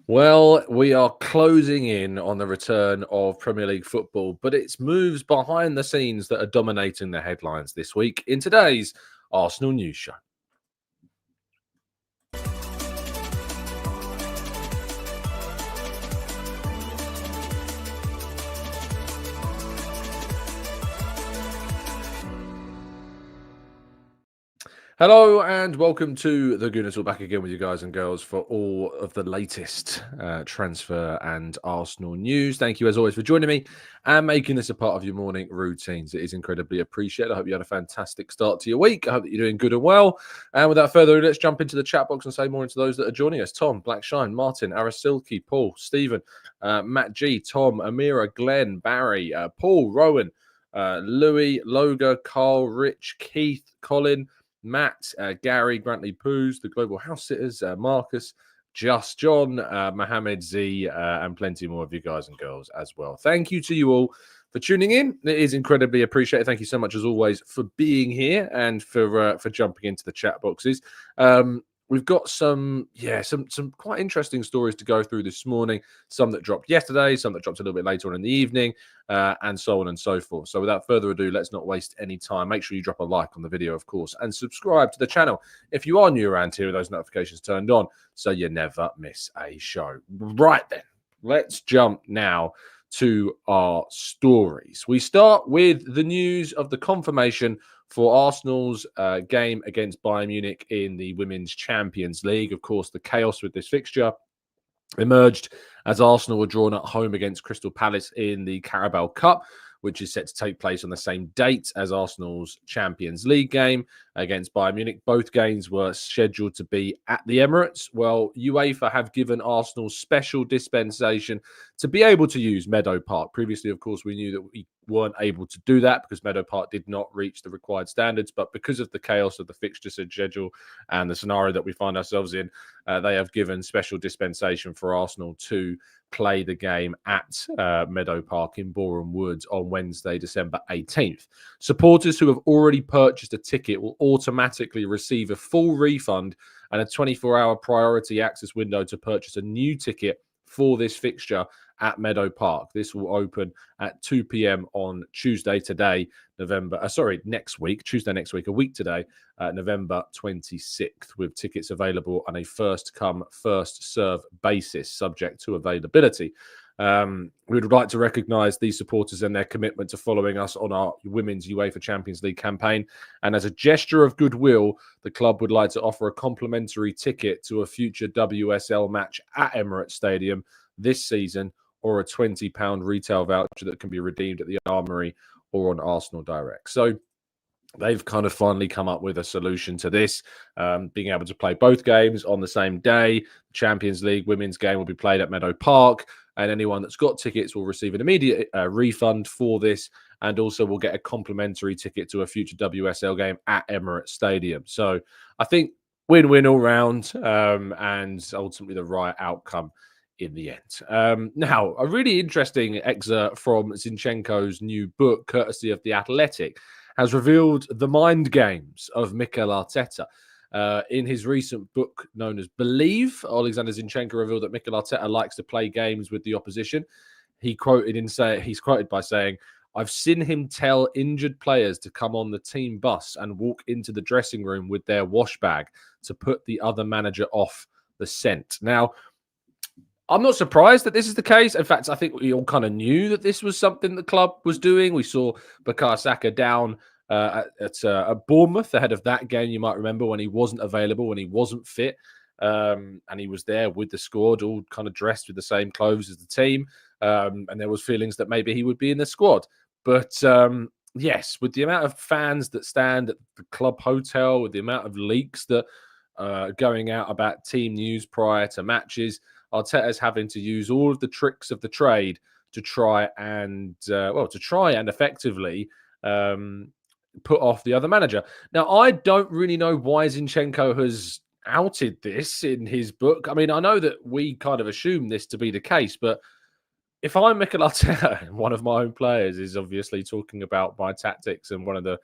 Well, we are closing in on the return of Premier League football, but it's moves behind the scenes that are dominating the headlines this week in today's Arsenal News Show. Hello and welcome to the Gooner. We're back again with you guys and girls for all of the latest transfer and Arsenal news. Thank you as always for joining me and making this a part of your morning routines. It is incredibly appreciated. I hope you had a fantastic start to your week. I hope that you're doing good and well. And without further ado, let's jump into the chat box and say more into those that are joining us. Tom, Blackshine, Martin, Arasilki, Paul, Stephen, Matt G, Tom, Amira, Glenn, Barry, Paul, Rowan, Louis, Loga, Carl, Rich, Keith, Colin, Matt, Gary, Grantley Poos, the Global House Sitters, Marcus, Just John, Mohammed Z, and plenty more of you guys and girls as well. Thank you to you all for tuning in. It is incredibly appreciated. Thank you so much as always for being here and for jumping into the chat boxes. We've got some quite interesting stories to go through this morning. Some that dropped yesterday, some that dropped a little bit later on in the evening, and so on and so forth. So without further ado, let's not waste any time. Make sure you drop a like on the video, of course, and subscribe to the channel if you are new around here with those notifications turned on so you never miss a show. Right then, let's jump now to our stories. We start with the news of the confirmation for Arsenal's game against Bayern Munich in the Women's Champions League. Of course, the chaos with this fixture emerged as Arsenal were drawn at home against Crystal Palace in the Carabao Cup, which is set to take place on the same date as Arsenal's Champions League game against Bayern Munich. Both games were scheduled to be at the Emirates. Well, UEFA have given Arsenal special dispensation to be able to use Meadow Park. Previously, of course, we knew that we weren't able to do that because Meadow Park did not reach the required standards. But because of the chaos of the fixture schedule and the scenario that we find ourselves in, they have given special dispensation for Arsenal to play the game at Meadow Park in Boreham Wood on Wednesday, December 18th. Supporters who have already purchased a ticket will automatically receive a full refund and a 24-hour priority access window to purchase a new ticket for this fixture at Meadow Park. This will open at 2 p.m. on Tuesday next week, Tuesday next week, a week today, November 26th, with tickets available on a first-come, first-serve basis, subject to availability. We would like to recognise these supporters and their commitment to following us on our Women's UEFA Champions League campaign. And as a gesture of goodwill, the club would like to offer a complimentary ticket to a future WSL match at Emirates Stadium this season, or a £20 retail voucher that can be redeemed at the Armoury or on Arsenal Direct. So they've kind of finally come up with a solution to this, being able to play both games on the same day. The Champions League women's game will be played at Meadow Park, and anyone that's got tickets will receive an immediate refund for this, and also will get a complimentary ticket to a future WSL game at Emirates Stadium. So I think win-win all round, and ultimately the right outcome in the end. Now, a really interesting excerpt from Zinchenko's new book, courtesy of The Athletic, has revealed the mind games of Mikel Arteta. In his recent book known as Believe, Alexander Zinchenko revealed that Mikel Arteta likes to play games with the opposition. He's quoted by saying, "I've seen him tell injured players to come on the team bus and walk into the dressing room with their wash bag to put the other manager off the scent." Now, I'm not surprised that this is the case. In fact, I think we all kind of knew that this was something the club was doing. We saw Bukayo Saka down at Bournemouth ahead of that game. You might remember when he wasn't available, when he wasn't fit, and he was there with the squad, all kind of dressed with the same clothes as the team. And there was feelings that maybe he would be in the squad. But yes, with the amount of fans that stand at the club hotel, with the amount of leaks that are going out about team news prior to matches, Arteta's having to use all of the tricks of the trade to try and effectively put off the other manager. Now, I don't really know why Zinchenko has outed this in his book. I mean, I know that we kind of assume this to be the case, but if I'm Mikel Arteta, one of my own players is obviously talking about my tactics and one of the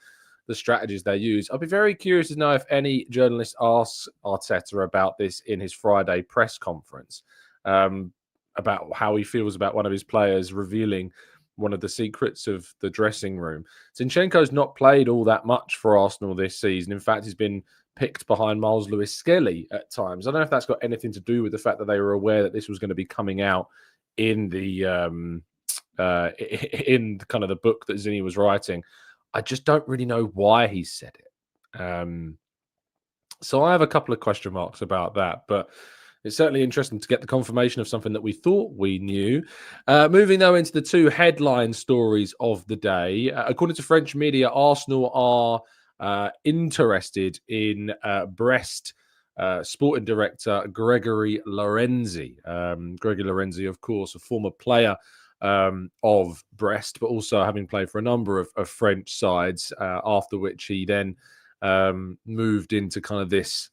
strategies they use, I'd be very curious to know if any journalist asks Arteta about this in his Friday press conference. about how he feels about one of his players revealing one of the secrets of the dressing room. Zinchenko's not played all that much for Arsenal this season. In fact, he's been picked behind Miles Lewis-Skelly at times. I don't know if that's got anything to do with the fact that they were aware that this was going to be coming out in the in kind of the book that Zinni was writing. I just don't really know why he said it. So I have a couple of question marks about that, but it's certainly interesting to get the confirmation of something that we thought we knew. Moving though into the two headline stories of the day. According to French media, Arsenal are interested in Brest sporting director Gregory Lorenzi. Gregory Lorenzi, of course, a former player of Brest, but also having played for a number of French sides, after which he then moved into kind of this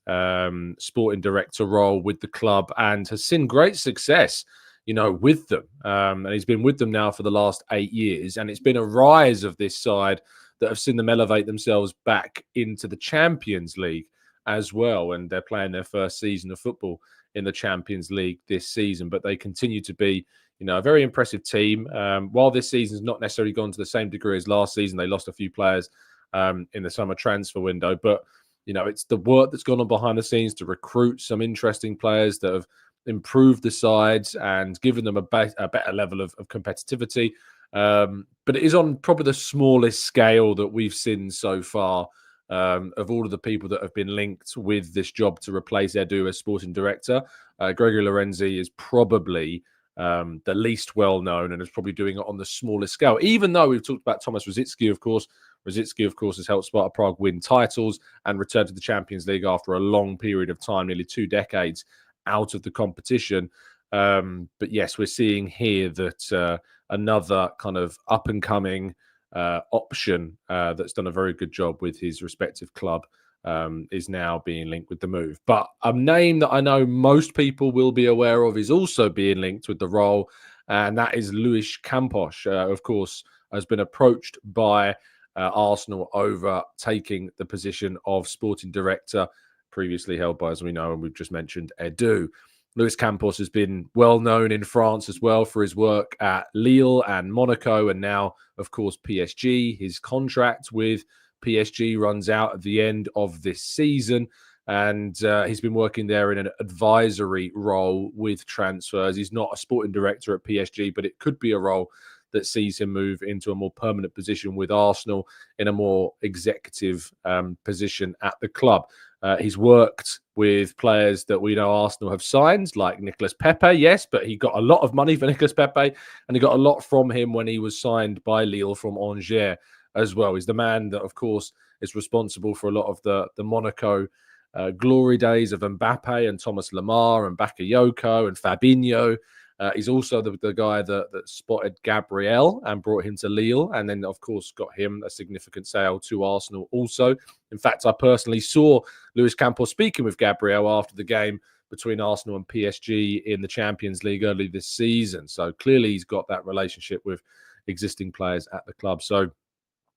sporting director role with the club and has seen great success, with them. And he's been with them now for the last 8 years. And it's been a rise of this side that have seen them elevate themselves back into the Champions League as well. And they're playing their first season of football in the Champions League this season. But they continue to be, a very impressive team. While this season's not necessarily gone to the same degree as last season, they lost a few players in the summer transfer window. But, it's the work that's gone on behind the scenes to recruit some interesting players that have improved the sides and given them a better level of competitivity. But it is on probably the smallest scale that we've seen so far of all of the people that have been linked with this job to replace Edu as sporting director. Gregory Lorenzi is probably the least well-known and is probably doing it on the smallest scale, even though we've talked about Thomas Rosicky, of course. Rosicky, of course, has helped Sparta Prague win titles and return to the Champions League after a long period of time, nearly 2 decades out of the competition. But yes, we're seeing here that another kind of up-and-coming option that's done a very good job with his respective club is now being linked with the move. But a name that I know most people will be aware of is also being linked with the role, and that is Luis Campos. Of course, has been approached by Arsenal over taking the position of sporting director, previously held by, as we know, and we've just mentioned, Edu. Luis Campos has been well known in France as well for his work at Lille and Monaco, and now, of course, PSG. His contract with PSG runs out at the end of this season, and he's been working there in an advisory role with transfers. He's not a sporting director at PSG, but it could be a role that sees him move into a more permanent position with Arsenal in a more executive position at the club. He's worked with players that we know Arsenal have signed, like Nicolas Pepe, yes, but he got a lot of money for Nicolas Pepe, and he got a lot from him when he was signed by Lille from Angers as well. He's the man that, of course, is responsible for a lot of the Monaco glory days of Mbappe and Thomas Lemar and Bakayoko and Fabinho. He's also the guy that spotted Gabriel and brought him to Lille, and then, of course, got him a significant sale to Arsenal also. In fact, I personally saw Luis Campos speaking with Gabriel after the game between Arsenal and PSG in the Champions League early this season. So clearly he's got that relationship with existing players at the club. So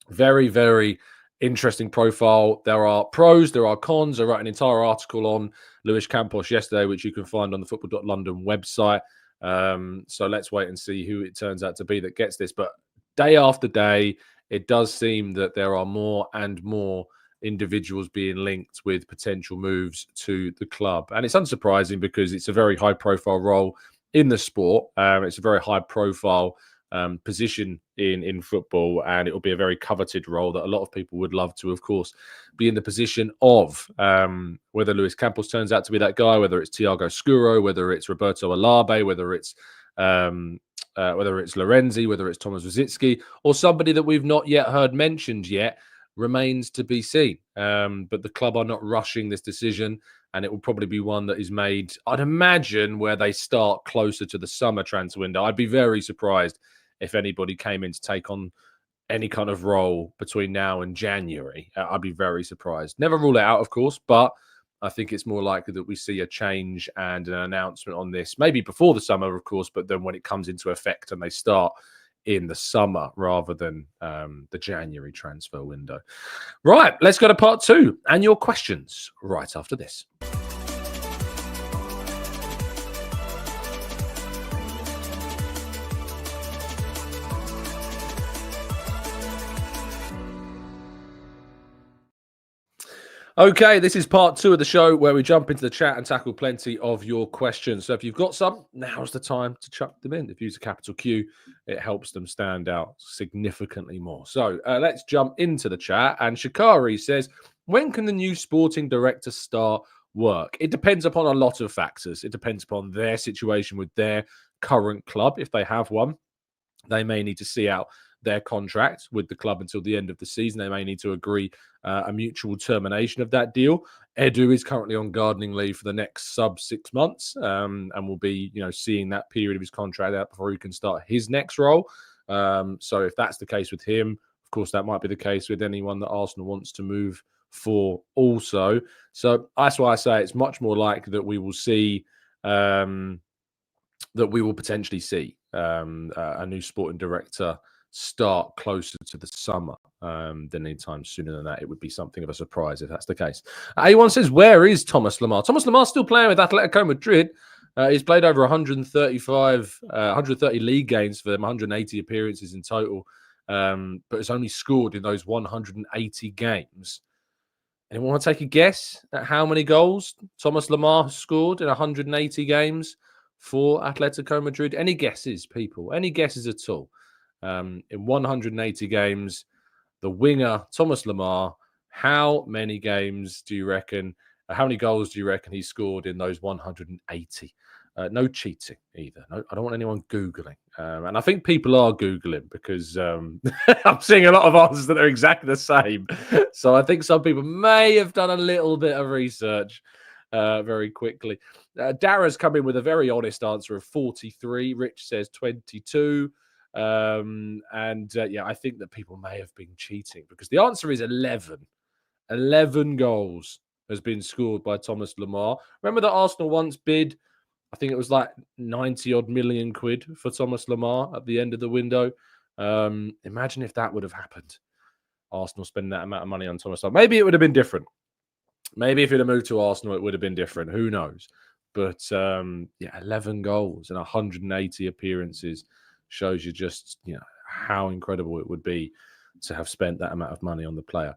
very, very interesting profile. There are pros, there are cons. I wrote an entire article on Luis Campos yesterday, which you can find on the football.london website. So let's wait and see who it turns out to be that gets this. But day after day, it does seem that there are more and more individuals being linked with potential moves to the club. And it's unsurprising because it's a very high-profile role in the sport. It's a very high-profile position in football, and it will be a very coveted role that a lot of people would love to, of course, be in the position of. Whether Luis Campos turns out to be that guy, whether it's Thiago Scuro, whether it's Roberto Alabe, whether it's Lorenzi, whether it's Thomas Rosicky, or somebody that we've not yet heard mentioned yet, remains to be seen. But the club are not rushing this decision, and it will probably be one that is made, I'd imagine, where they start closer to the summer transfer window. I'd be very surprised if anybody came in to take on any kind of role between now and January. I'd be very surprised. Never rule it out, of course, but I think it's more likely that we see a change and an announcement on this, maybe before the summer, of course, but then when it comes into effect and they start in the summer rather than the January transfer window. Right, let's go to part 2 and your questions right after this. Okay, this is part 2 of the show where we jump into the chat and tackle plenty of your questions. So if you've got some, now's the time to chuck them in. If you use a capital Q, it helps them stand out significantly more. So let's jump into the chat. And Shikari says, when can the new sporting director start work? It depends upon a lot of factors. It depends upon their situation with their current club, if they have one. They may need to see out their contract with the club until the end of the season. They may need to agree a mutual termination of that deal. Edu is currently on gardening leave for the next sub 6 months, and will be, seeing that period of his contract out before he can start his next role. So if that's the case with him, of course, that might be the case with anyone that Arsenal wants to move for also. So that's why I say it's much more likely that we will see potentially see a new sporting director start closer to the summer than anytime sooner than that. It would be something of a surprise if that's the case. A1 says, where is Thomas Lemar? Thomas Lemar's still playing with Atletico Madrid. He's played over 130 league games for them, 180 appearances in total, but has only scored in those 180 games. Anyone want to take a guess at how many goals Thomas Lemar has scored in 180 games for Atletico Madrid? Any guesses, people? Any guesses at all? In 180 games, the winger, Thomas Lemar, how many games do you reckon, how many goals do you reckon he scored in those 180? No cheating either. No, I don't want anyone Googling. And I think people are Googling because I'm seeing a lot of answers that are exactly the same. So I think some people may have done a little bit of research very quickly. Dara's come in with a very honest answer of 43. Rich says 22. I think that people may have been cheating because the answer is 11. 11 goals has been scored by Thomas Lemar. Remember that Arsenal once bid, I think it was like 90 odd million quid for Thomas Lemar at the end of the window. Imagine if that would have happened. Arsenal spending that amount of money on Thomas Lemar. Maybe it would have been different. Maybe if he'd have moved to Arsenal, it would have been different. Who knows? But 11 goals and 180 appearances shows you just how incredible it would be to have spent that amount of money on the player.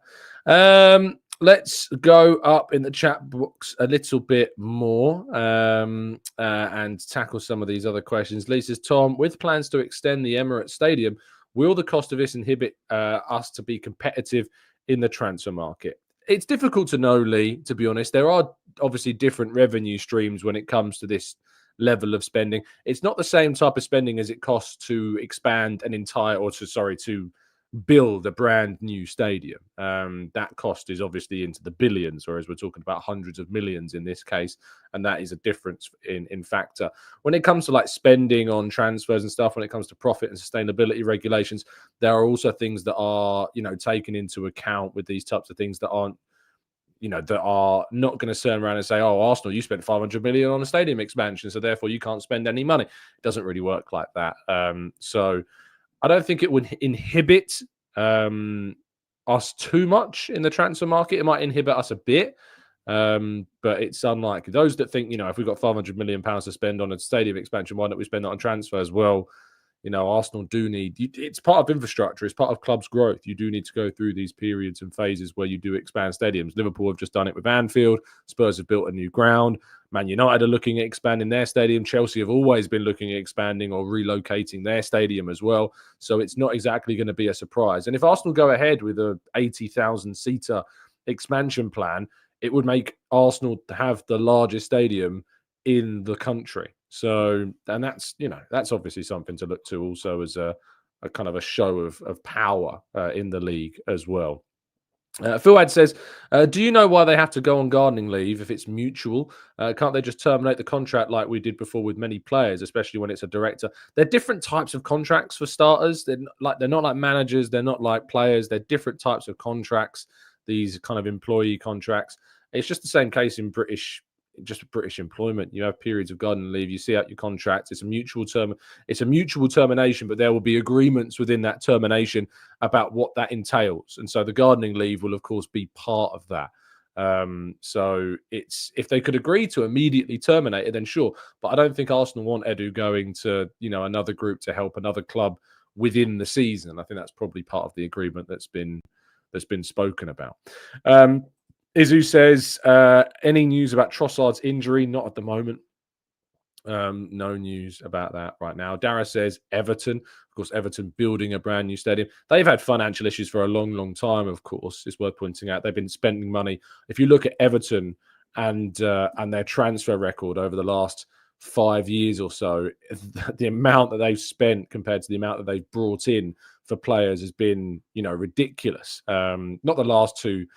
Let's go up in the chat box a little bit more and tackle some of these other questions. Lee says, Tom, with plans to extend the Emirates Stadium, will the cost of this inhibit us to be competitive in the transfer market? It's difficult to know, Lee, to be honest. There are obviously different revenue streams when it comes to this level of spending. It's not the same type of spending as it costs to expand an entire, to build a brand new stadium. That cost is obviously into the billions, whereas we're talking about hundreds of millions in this case, and that is a difference in factor. When it comes to like spending on transfers and stuff, when it comes to profit and sustainability regulations, there are also things that are taken into account with these types of things that aren't that are not going to turn around and say, oh, Arsenal, you spent 500 million on a stadium expansion, so therefore you can't spend any money. It doesn't really work like that. So I don't think it would inhibit us too much in the transfer market. It might inhibit us a bit, but it's unlikely. Those that think, if we've got 500 million pounds to spend on a stadium expansion, why don't we spend it on transfers? Well, Arsenal do need, it's part of infrastructure, it's part of clubs' growth. You do need to go through these periods and phases where you do expand stadiums. Liverpool have just done it with Anfield. Spurs have built a new ground. Man United are looking at expanding their stadium. Chelsea have always been looking at expanding or relocating their stadium as well. So it's not exactly going to be a surprise. And if Arsenal go ahead with a 80,000-seater expansion plan, it would make Arsenal have the largest stadium in the country. So, and that's obviously something to look to also as a kind of a show of power in the league as well. Fuad says, do you know why they have to go on gardening leave if it's mutual? Can't they just terminate the contract like we did before with many players, especially when it's a director? They're different types of contracts for starters. They're not like managers. They're not like players. They're different types of contracts, these kind of employee contracts. It's just the same case in British employment. You have periods of gardening leave. You see out your contract. It's a mutual termination, but there will be agreements within that termination about what that entails. And so the gardening leave will, of course, be part of that. So it's, if they could agree to immediately terminate it, then sure. But I don't think Arsenal want Edu going to, another group to help another club within the season. I think that's probably part of the agreement that's been spoken about. Izu says, any news about Trossard's injury? Not at the moment. No news about that right now. Dara says Everton. Of course, Everton building a brand new stadium. They've had financial issues for a long, long time, of course. It's worth pointing out. They've been spending money. If you look at Everton and their transfer record over the last 5 years or so, the amount that they've spent compared to the amount that they've brought in for players has been, ridiculous. Not the last few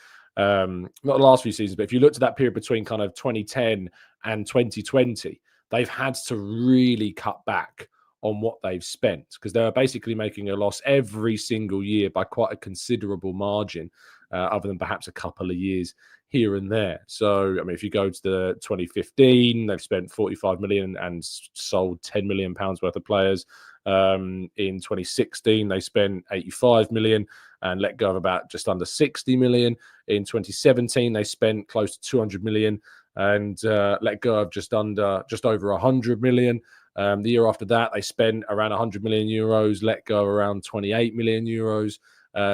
seasons, but if you look at that period between kind of 2010 and 2020, they've had to really cut back on what they've spent because they're basically making a loss every single year by quite a considerable margin, other than perhaps a couple of years here and there. So, I mean, if you go to the 2015, they've spent 45 million and sold 10 million pounds worth of players. In 2016, they spent 85 million and let go of about just under 60 million. In 2017, they spent close to 200 million and let go of just over 100 million. The year after that, they spent around 100 million euros, let go around 28 million euros.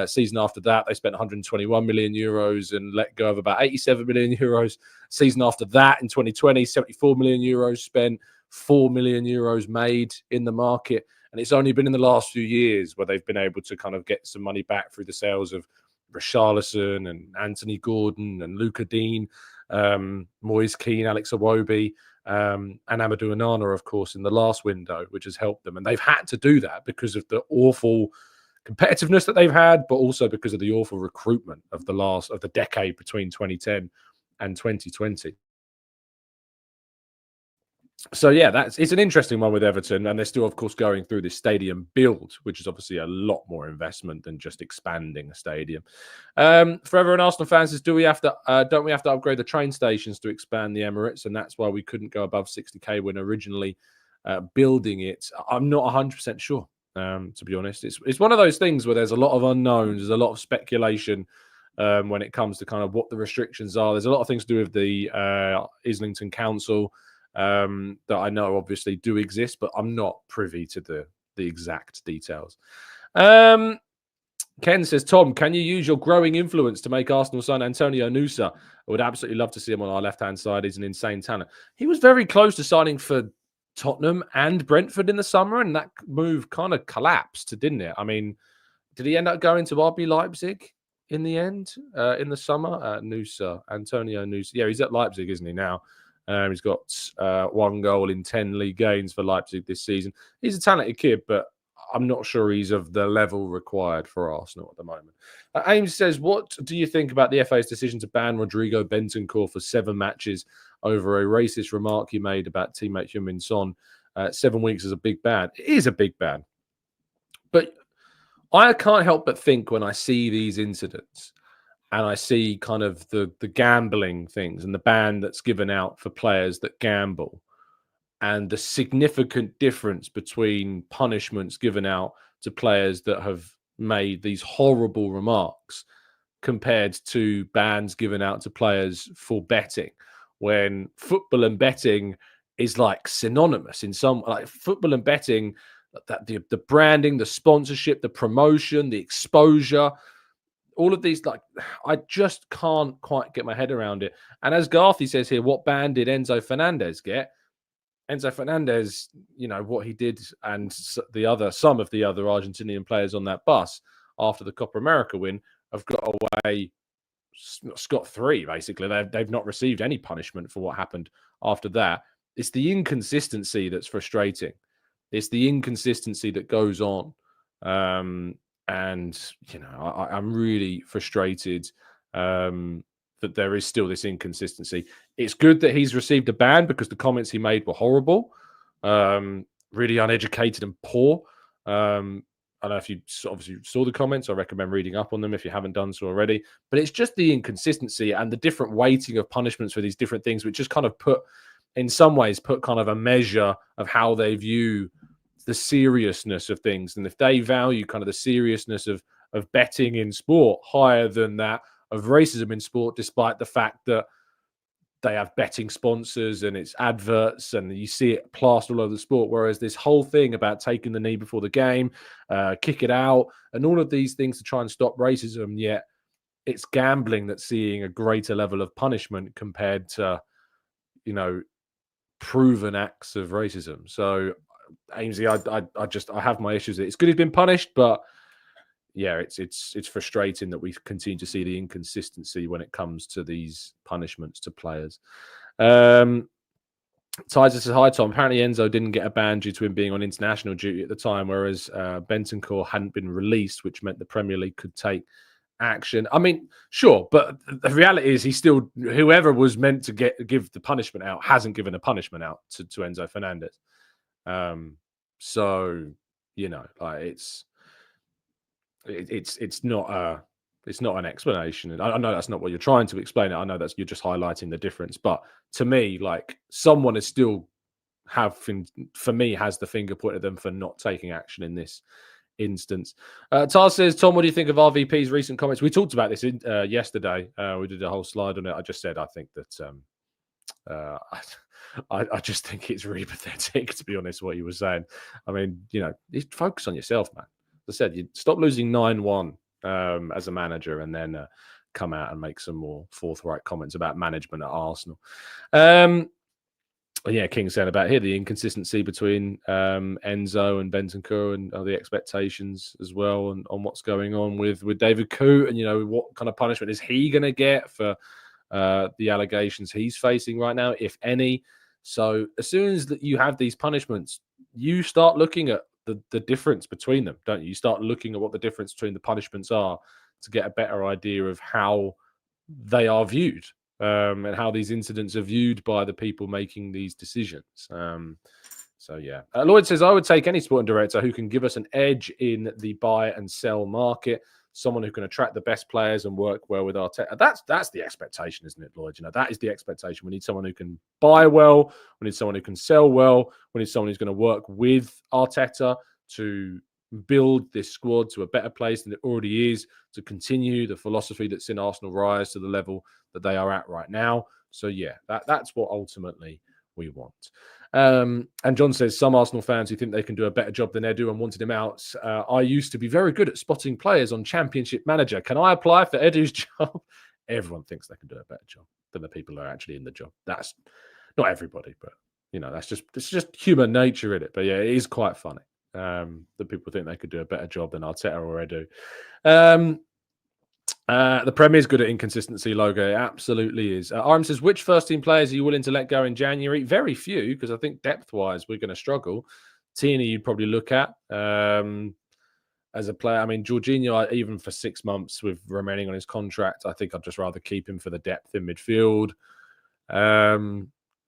Season after that, they spent 121 million euros and let go of about 87 million euros. Season after that, in 2020, 74 million euros spent, 4 million euros made in the market. And it's only been in the last few years where they've been able to kind of get some money back through the sales of Richarlison and Anthony Gordon and Luca Dean, Moise Keane, Alex Iwobi, and Amadou Onana, of course, in the last window, which has helped them. And they've had to do that because of the awful competitiveness that they've had, but also because of the awful recruitment of the decade between 2010 and 2020. So yeah, it's an interesting one with Everton, and they're still, of course, going through this stadium build, which is obviously a lot more investment than just expanding a stadium. For everyone Arsenal fans, is don't we have to upgrade the train stations to expand the Emirates, and that's why we couldn't go above 60k when originally building it? I'm not 100% sure, to be honest. It's one of those things where there's a lot of unknowns, there's a lot of speculation. When it comes to kind of what the restrictions are, there's a lot of things to do with the Islington Council. That I know obviously do exist, but I'm not privy to the exact details. Ken says, Tom, can you use your growing influence to make Arsenal sign Antonio Nusa? I would absolutely love to see him on our left-hand side. He's an insane talent. He was very close to signing for Tottenham and Brentford in the summer, and that move kind of collapsed, didn't it? I mean, did he end up going to RB Leipzig in the end, in the summer? Antonio Nusa. Yeah, he's at Leipzig, isn't he, now? He's got 1 goal in 10 league games for Leipzig this season. He's a talented kid, but I'm not sure he's of the level required for Arsenal at the moment. Ames says, what do you think about the FA's decision to ban Rodrigo Bentancur for 7 matches over a racist remark he made about teammate Heung-min Son? 7 weeks is a big ban. It is a big ban. But I can't help but think when I see these incidents and I see kind of the gambling things and the ban that's given out for players that gamble and the significant difference between punishments given out to players that have made these horrible remarks compared to bans given out to players for betting, when football and betting is like synonymous in some, like football and betting, that the branding, the sponsorship, the promotion, the exposure, all of these, like, I just can't quite get my head around it. And as Garthy says here, what ban did Enzo Fernandez get? Enzo Fernandez, what he did, and some of the other Argentinian players on that bus after the Copa America win have got away scot-free, basically. They've not received any punishment for what happened after that. It's the inconsistency that's frustrating. It's the inconsistency that goes on. And, I'm really frustrated that there is still this inconsistency. It's good that he's received a ban because the comments he made were horrible, really uneducated and poor. I don't know if you obviously saw the comments. I recommend reading up on them if you haven't done so already. But it's just the inconsistency and the different weighting of punishments for these different things, which just kind of put kind of a measure of how they view the seriousness of things. And if they value kind of the seriousness of betting in sport higher than that of racism in sport, despite the fact that they have betting sponsors and it's adverts and you see it plastered all over the sport, whereas this whole thing about taking the knee before the game, kick it out, and all of these things to try and stop racism, yet it's gambling that's seeing a greater level of punishment compared to, proven acts of racism. So, Ainsley, I have my issues. It's good he's been punished, but yeah, it's frustrating that we continue to see the inconsistency when it comes to these punishments to players. Tizer says, hi, Tom. Apparently Enzo didn't get a ban due to him being on international duty at the time, whereas Bentancur hadn't been released, which meant the Premier League could take action. I mean, sure, but the reality is whoever was meant to give the punishment out hasn't given a punishment out to Enzo Fernandez. So, like it's not an explanation. And I know that's not what you're trying to explain it. I know you're just highlighting the difference. But to me, like, someone is still has the finger pointed at them for not taking action in this instance. Tar says, Tom, what do you think of RVP's recent comments? We talked about this yesterday. We did a whole slide on it. I just said I think that I just think it's really pathetic, to be honest, what he was saying. I mean, focus on yourself, man. As I said, you stop losing 9-1 as a manager and then come out and make some more forthright comments about management at Arsenal. Yeah, King saying about here the inconsistency between Enzo and Bentancur and the expectations as well, and on what's going on with David Coote, and what kind of punishment is he going to get for the allegations he's facing right now, if any. So as soon as you have these punishments, you start looking at the difference between them, don't you? You start looking at what the difference between the punishments are to get a better idea of how they are viewed. And how these incidents are viewed by the people making these decisions. So, yeah. Lloyd says, I would take any sporting director who can give us an edge in the buy and sell market, someone who can attract the best players and work well with Arteta. That's the expectation, isn't it, Lloyd? That is the expectation. We need someone who can buy well. We need someone who can sell well. We need someone who's going to work with Arteta to build this squad to a better place than it already is, to continue the philosophy that's in Arsenal rise to the level that they are at right now. So yeah, that's what ultimately we want. And John says, some Arsenal fans who think they can do a better job than Edu and wanted him out. I used to be very good at spotting players on Championship Manager. Can I apply for Edu's job? Everyone thinks they can do a better job than the people who are actually in the job. That's not everybody, but it's just human nature in it. But yeah, it is quite funny. That people think they could do a better job than Arteta or Edu. The Premier is good at inconsistency, Logo. It absolutely is. Aram says, which first-team players are you willing to let go in January? Very few, because I think depth-wise we're going to struggle. Tierney you'd probably look at as a player. I mean, Jorginho, even for 6 months with remaining on his contract, I think I'd just rather keep him for the depth in midfield.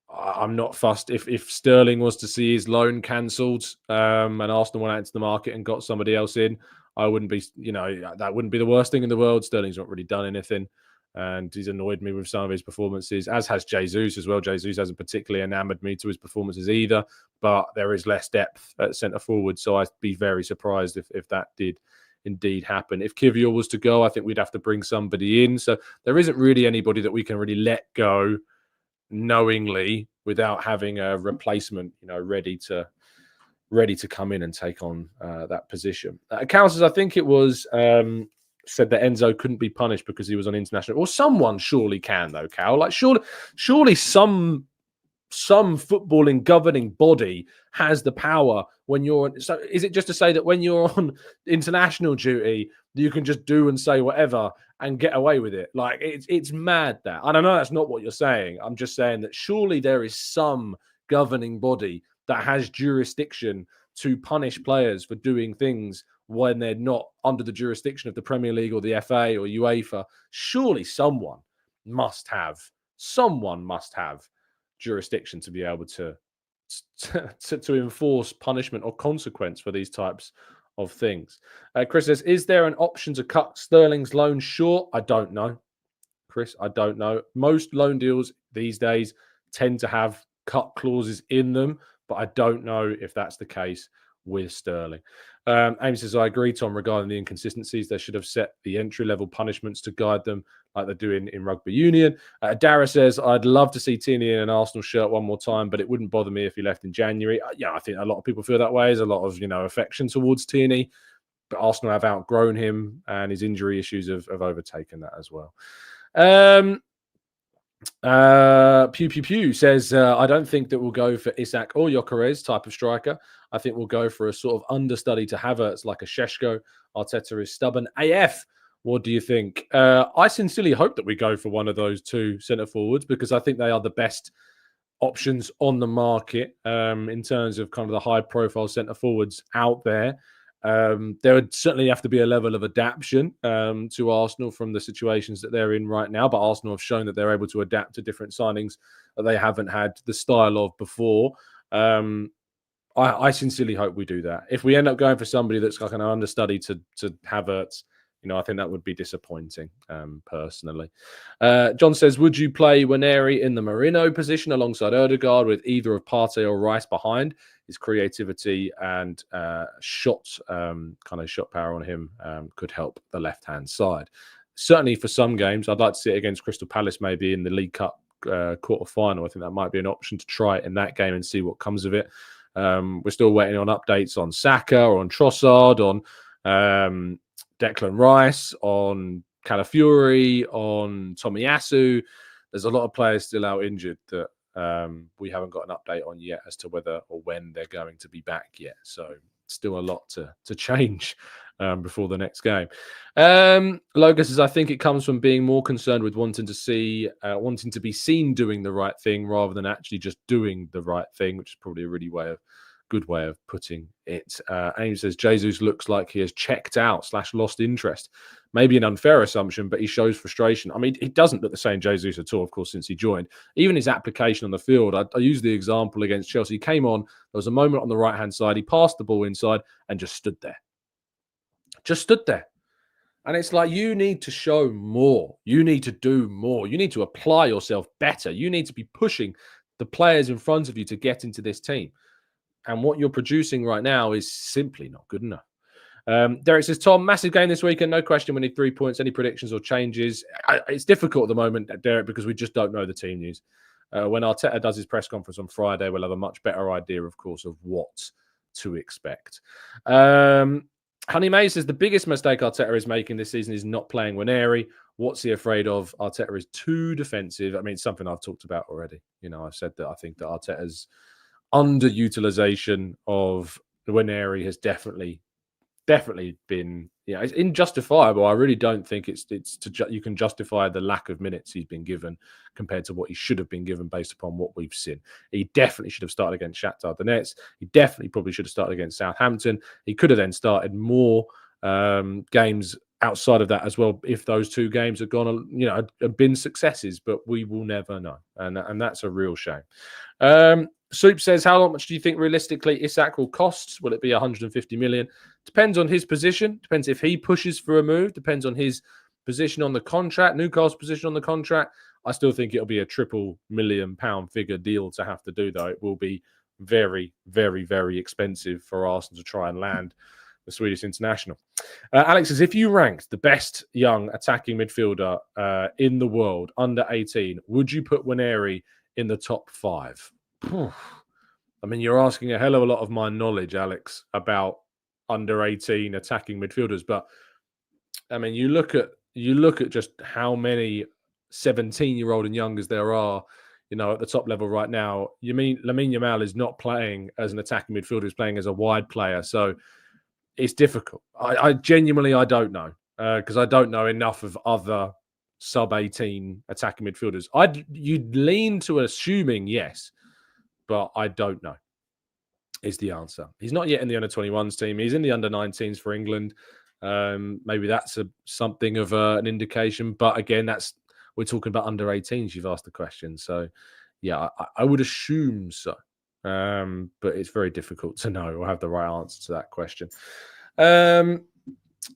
I'm not fussed if Sterling was to see his loan cancelled and Arsenal went out into the market and got somebody else in. I wouldn't be, that wouldn't be the worst thing in the world. Sterling's not really done anything, and he's annoyed me with some of his performances, as has Jesus as well. Jesus hasn't particularly enamoured me to his performances either, but there is less depth at centre forward, so I'd be very surprised if that did indeed happen. If Kivior was to go, I think we'd have to bring somebody in. So there isn't really anybody that we can really let go knowingly without having a replacement, ready to come in and take on that position. Councils, I think it was said that Enzo couldn't be punished because he was on international. Or someone surely can, though, Cal. Like surely some footballing governing body has the power when you're. So is it just to say that when you're on international duty, you can just do and say whatever and get away with it? Like it's mad that. And I know that's not what you're saying. I'm just saying that surely there is some governing body that has jurisdiction to punish players for doing things when they're not under the jurisdiction of the Premier League or the FA or UEFA. Surely someone must have jurisdiction to be able to enforce punishment or consequence for these types of things. Chris says, is there an option to cut Sterling's loan short? I don't know, Chris. I don't know. Most loan deals these days tend to have cut clauses in them, but I don't know if that's the case with Sterling. Amy says, I agree, Tom, regarding the inconsistencies. They should have set the entry-level punishments to guide them like they do in rugby union. Dara says, I'd love to see Tierney in an Arsenal shirt one more time, but it wouldn't bother me if he left in January. Yeah, I think a lot of people feel that way. There's a lot of, affection towards Tierney. but Arsenal have outgrown him, and his injury issues have overtaken that as well. Pew Pew Pew says, I don't think that we'll go for Isak or Gyökeres type of striker. I think we'll go for a sort of understudy to Havertz like a Šeško. Arteta is stubborn AF. What do you think? I sincerely hope that we go for one of those two centre forwards, because I think they are the best options on the market in terms of kind of the high profile centre forwards out there. There would certainly have to be a level of adaptation to Arsenal from the situations that they're in right now, but Arsenal have shown that they're able to adapt to different signings that they haven't had the style of before. I sincerely hope we do that. If we end up going for somebody that's like an understudy to Havertz, I think that would be disappointing, personally. John says, would you play Waneri in the Merino position alongside Ødegaard with either of Partey or Rice behind? His creativity and shot power on him could help the left-hand side. Certainly for some games, I'd like to see it against Crystal Palace, maybe in the League Cup quarter-final. I think that might be an option to try it in that game and see what comes of it. We're still waiting on updates on Saka or on Trossard, on Declan Rice, on Calafiori, on Tomiyasu. There's a lot of players still out injured that we haven't got an update on yet as to whether or when they're going to be back yet. So still a lot to change before the next game. Logan says, I think it comes from being more concerned with wanting to be seen doing the right thing rather than actually just doing the right thing, which is probably a really good way of putting it. Amy says, Jesus looks like he has checked out / lost interest. Maybe an unfair assumption, but he shows frustration. I mean, he doesn't look the same Jesus at all, of course, since he joined. Even his application on the field, I use the example against Chelsea. He came on, there was a moment on the right-hand side, he passed the ball inside and just stood there. And it's like, you need to show more. You need to do more. You need to apply yourself better. You need to be pushing the players in front of you to get into this team. And what you're producing right now is simply not good enough. Derek says, Tom, massive game this weekend. No question, we need 3 points. Any predictions or changes? It's difficult at the moment, Derek, because we just don't know the team news. When Arteta does his press conference on Friday, we'll have a much better idea, of course, of what to expect. Honey May says, the biggest mistake Arteta is making this season is not playing Waneri. What's he afraid of? Arteta is too defensive. I mean, it's something I've talked about already. I've said that I think that Arteta's underutilization of Waneri has definitely been, it's injustifiable. I really don't think you can justify the lack of minutes he's been given compared to what he should have been given based upon what we've seen. He definitely should have started against Shakhtar Donetsk. He definitely probably should have started against Southampton. He could have then started more games outside of that as well if those two games had gone, had been successes, but we will never know. And that's a real shame. Soup says, how much do you think realistically Isak will cost? Will it be 150 million? Depends on his position. Depends if he pushes for a move. Depends on his position on the contract, Newcastle's position on the contract. I still think it'll be a £3 million figure deal to have to do, though. It will be very, very, very expensive for Arsenal to try and land the Swedish international. Alex says, if you ranked the best young attacking midfielder in the world under 18, would you put Waneri in the top 5? I mean, you're asking a hell of a lot of my knowledge, Alex, about under 18 attacking midfielders. But I mean, you look at just how many 17-year-old and youngers there are, at the top level right now. You mean Lamine Yamal is not playing as an attacking midfielder; he's playing as a wide player. So it's difficult. I genuinely don't know because I don't know enough of other sub-18 attacking midfielders. You'd lean to assuming yes. But I don't know is the answer. He's not yet in the under-21s team. He's in the under-19s for England. Maybe that's something of an indication. But again, we're talking about under-18s. You've asked the question. So, yeah, I would assume so. But it's very difficult to know or have the right answer to that question.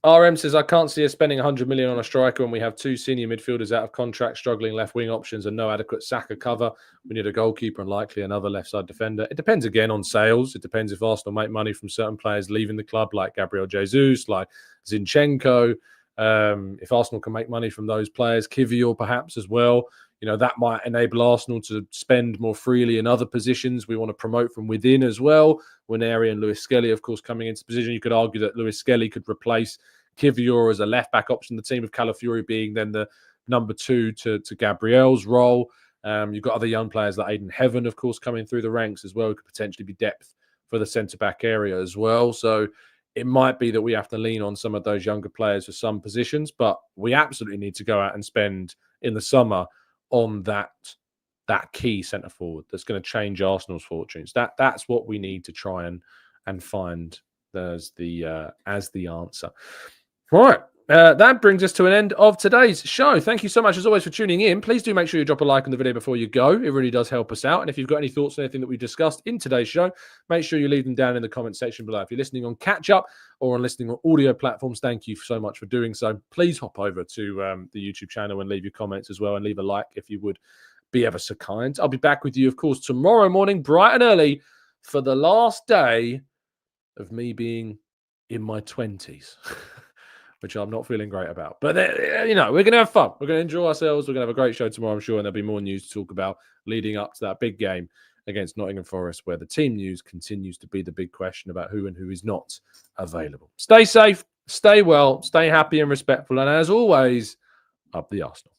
RM says, I can't see us spending 100 million on a striker when we have 2 senior midfielders out of contract, struggling left wing options and no adequate Saka cover. We need a goalkeeper and likely another left side defender. It depends again on sales. It depends if Arsenal make money from certain players leaving the club like Gabriel Jesus, like Zinchenko. If Arsenal can make money from those players, Kivior perhaps as well. that might enable Arsenal to spend more freely in other positions. We want to promote from within as well. Winery and Lewis Skelly, of course, coming into position. You could argue that Lewis Skelly could replace Kivior as a left-back option. The team of Calafiori being then the number 2 to Gabriel's role. You've got other young players like Aiden Heaven, of course, coming through the ranks as well. Who could potentially be depth for the centre-back area as well. So it might be that we have to lean on some of those younger players for some positions, but we absolutely need to go out and spend in the summer on that key centre forward that's going to change Arsenal's fortunes. That's what we need to try and find as the answer. Right. That brings us to an end of today's show. Thank you so much, as always, for tuning in. Please do make sure you drop a like on the video before you go. It really does help us out. And if you've got any thoughts on anything that we discussed in today's show, make sure you leave them down in the comment section below. If you're listening on catch-up or on listening on audio platforms, thank you so much for doing so. Please hop over to the YouTube channel and leave your comments as well, and leave a like if you would be ever so kind. I'll be back with you, of course, tomorrow morning, bright and early, for the last day of me being in my 20s. Which I'm not feeling great about. But, we're going to have fun. We're going to enjoy ourselves. We're going to have a great show tomorrow, I'm sure, and there'll be more news to talk about leading up to that big game against Nottingham Forest, where the team news continues to be the big question about who and who is not available. Stay safe, stay well, stay happy and respectful, and as always, up the Arsenal.